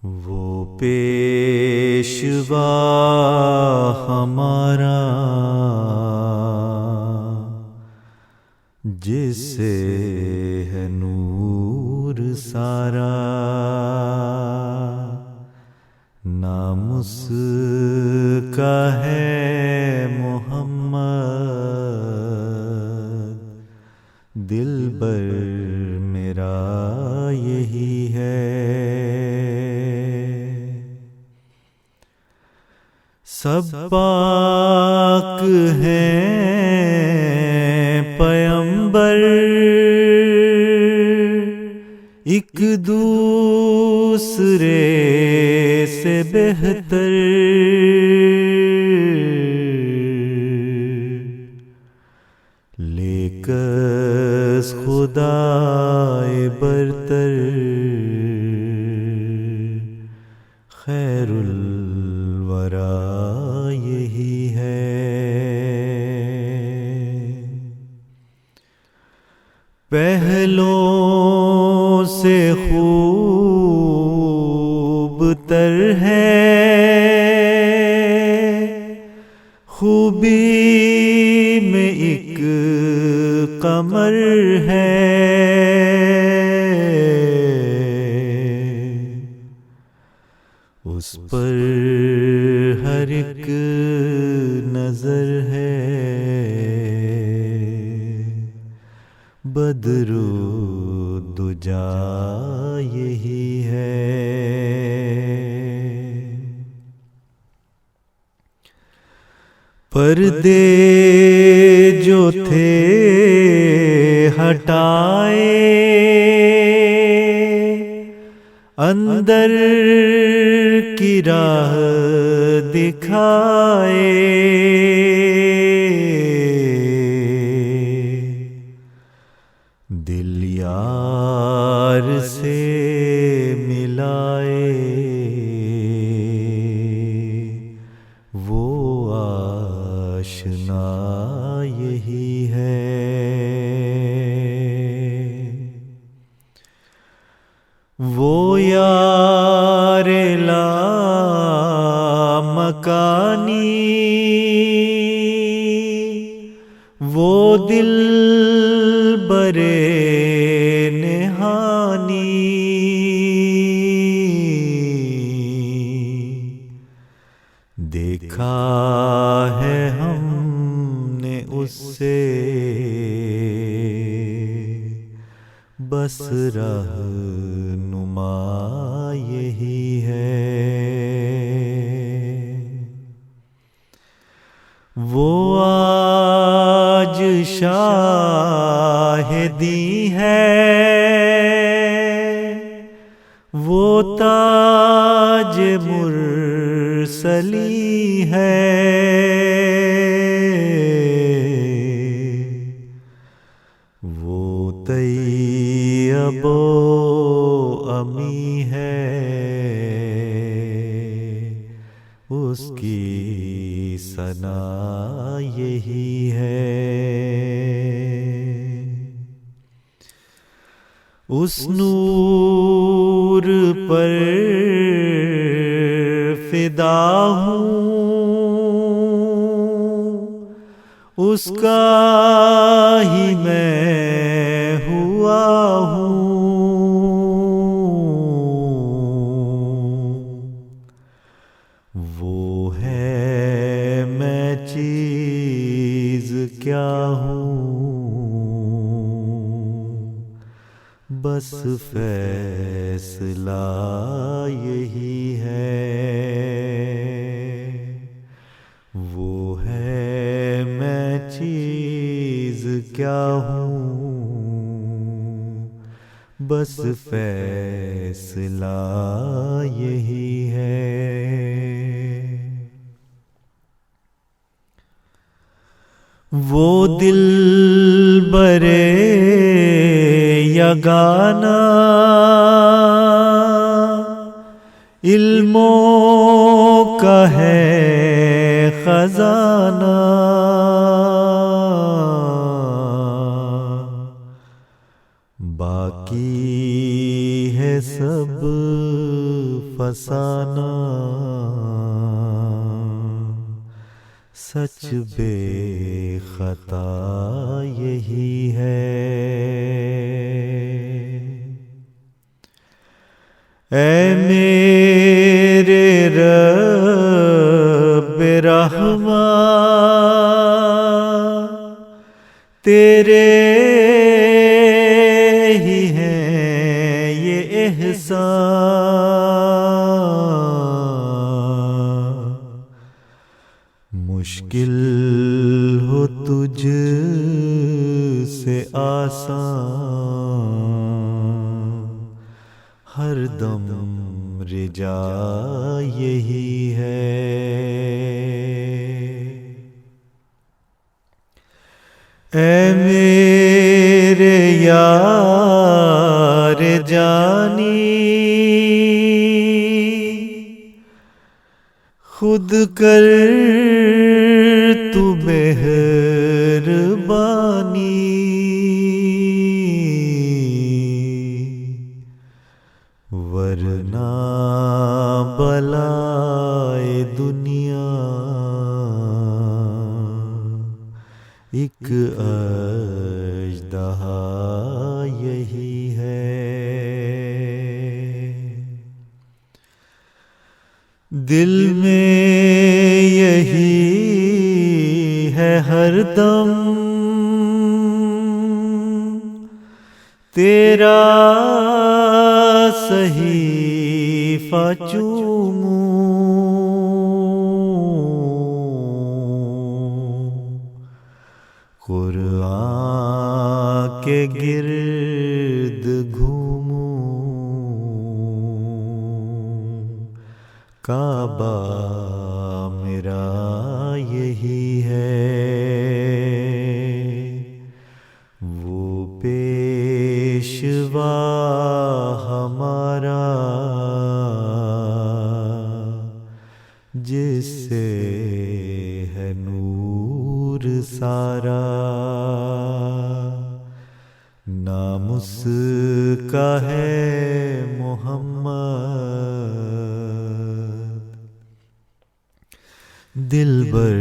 وہ پیشوا ہمارا جس سے ہے نور سارا، نام اس کا ہے محمد، دلبر میرا یہی ہے۔ سب پاک ہیں پیمبر، ایک دوسرے سے بہتر، لیکس خدائے برتر، خیر الورا یہی ہے۔ پہلوں سے خوب تر ہے، خوبی میں ایک قمر ہے، اس پر ہر ایک نظر ہے، بدر و دجا یہی ہے۔ پردے جو تھے ہٹائے، اندر کی راہ دکھائے، دل یار سے ملائے، وہ آشنا یہی ہے۔ وہ یار لا مکانی، وہ دل برے نہانی، دیکھا ہے ہم نے اس سے، بس رہنما یہی ہے۔ وہ آج شاہدی ہے، وہ تاج مرسلی ہے، وہ طیب و امی ہے، اس کی ثنا یہی ہے۔ اس نور پر فدا ہوں، اس کا ہی میں ہوا ہوں، وہ ہے میں چیز کیا ہوں، بس فیصلہ یہی ہے۔ وہ ہے میں چیز کیا ہوں، بس فیصلہ یہی ہے۔ وہ دل برے یگانا، علموں کا ہے خزانہ، باقی ہے ہے سب فسانہ، سچ بے خطا یہی ہے۔ اے میرے رب رحماں، تیرے ہی ہیں یہ احسان، مشکل ہو تجھ سے آسان، ہر دم رجا یہی ہے۔ اے میرے یار جانی، خود کر تو مہربانی، ورنہ بلائے دنیا ایک اژدہا یہی ہے۔ دل میں یہی ہے ہر دم تیرا صحیفہ چوموں، قرآن کے گرد گھوموں، کعبہ میرا یہی ہے۔ وہ پیشوا ہمارا جس سے ہے نور سارا، نام اس کا ہے محمد، دلبر